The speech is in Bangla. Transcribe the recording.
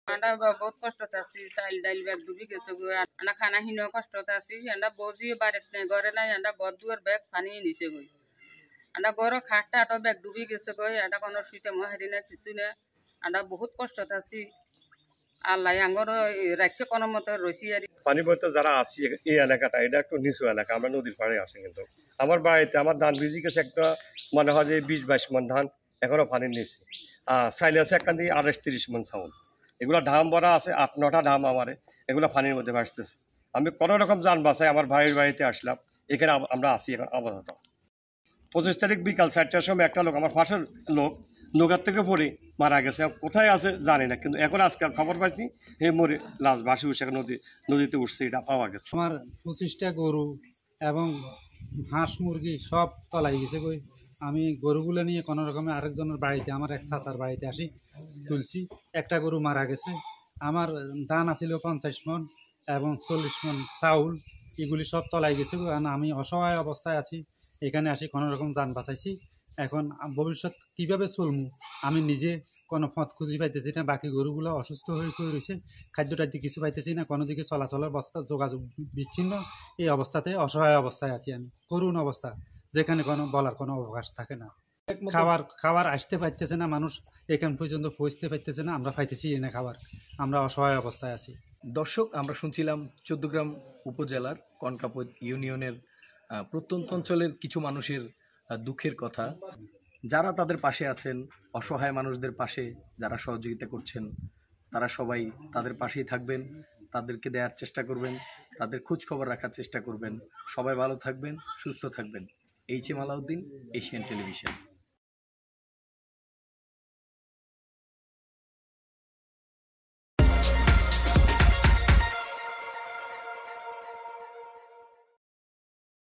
আমরা বহুত কষ্টতে আছি, চাইল ডাইল ব্যাগ ডুবি গেছে গো। আমরা খানাহীন কষ্টতে আছি। আমরা বৌজি বাড়িতে নাই, ঘরে নাই। আমরা ঘর দুয়ার ব্যাগ পানি নিছে গই। আমরা ঘর খাটটা আটো ব্যাগ ডুবি গেছে গই। আমরা কোনো শুইতে মহারি না, কিছু না। আমরা বহুত কষ্টতে আছি। আল্লাহ আঙ্গর রাখছে কোনো মতো রয়েছি আর। পানি বইতে যারা আছি এই এলাকাটা এটা একটু নিচু এলাকা, আমরা নদীর পাড়ে আছি। কিন্তু আমার বাড়িতে আমার ধান ভিজি গেছে একটা, মনে হয় যে 20-22 মন ধান এখনো পানির নিচে। চাইলে আছে একখান দিয়ে 28-30 মন চাউল। এগুলো ধাম ভরা আছে, 8-9টা ধাম আমারে, এগুলো পানির মধ্যে ভাসতেছে। আমি কোনো রকম যান বাসায় আমার ভাইয়ের বাড়িতে আসলাম, এখানে আমরা আছি এখন আপাতত। 25 তারিখ বিকাল 4টার সময় একটা লোক, আমার পাশের লোক, নৌকার থেকে পড়ে মারা গেছে। কোথায় আছে জানি না, কিন্তু এখন আজকাল খবর পাইছি হে মরে লাশ ভাসি উঠছে, নদীতে উঠছে, এটা পাওয়া গেছে। আমার 25টা গরু এবং হাঁস মুরগি সব তলাই গেছে কই। আমি গরুগুলো নিয়ে কোনো রকমে আরেকজনের বাড়িতে, আমার এক চাচার বাড়িতে আসি, তুলছি। একটা গরু মারা গেছে। আমার ধান আছিল 50 মন এবং 40 মন চাউল, এগুলি সব তলাই গেছে। কারণ আমি অসহায় অবস্থায় আছি, এখানে আসি কোনো রকম যান বাঁচাইছি। এখন ভবিষ্যৎ কীভাবে চলমু আমি নিজে কোনো পথ খুঁজে পাইতেছি না। বাকি গরুগুলো অসুস্থ হয়ে রয়েছে, খাদ্য টাদ্য কিছু পাইতেছি না, কোনো দিকে চলাচলের অবস্থা, যোগাযোগ বিচ্ছিন্ন। এই অবস্থাতে অসহায় অবস্থায় আছি আমি, করুণ অবস্থা, যেখানে কোনো বলার কোনো অবকাশ থাকে না। খাবার আসতে পারতেছে না, মানুষ এখান পর্যন্ত পৌঁছতে পারতেছে না, আমরা পাইতেছি না খাবার। আমরা অসহায় অবস্থায় আছি। দর্শক, আমরা শুনছিলাম চৌদ্দগ্রাম উপজেলার কনকাপদ ইউনিয়নের প্রত্যন্ত অঞ্চলের কিছু মানুষের দুঃখের কথা। যারা তাদের পাশে আছেন, অসহায় মানুষদের পাশে যারা সহযোগিতা করছেন, তারা সবাই তাদের পাশেই থাকবেন, তাদেরকে দেওয়ার চেষ্টা করবেন, তাদের খোঁজ খবর রাখার চেষ্টা করবেন। সবাই ভালো থাকবেন, সুস্থ থাকবেন। H M Alauddin, Asian television.